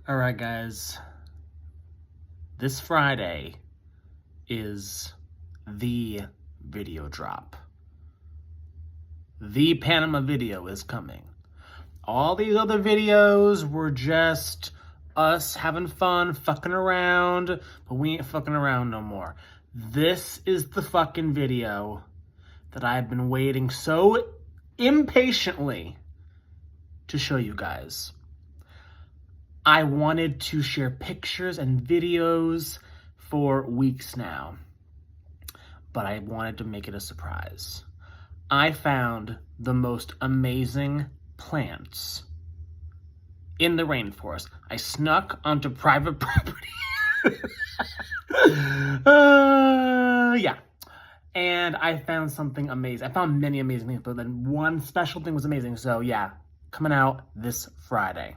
All right, guys. This Friday is the video drop. The Panama video is coming. All these other videos were just us having fun, fucking around, but we ain't fucking around no more. This is the fucking video that I've been waiting so impatiently to show you guys. I wanted to share pictures and videos for weeks now, but I wanted to make it a surprise. I found the most amazing plants in the rainforest. I snuck onto private property. Yeah. And I found something amazing. I found many amazing things, but then one special thing was amazing. So yeah, coming out this Friday.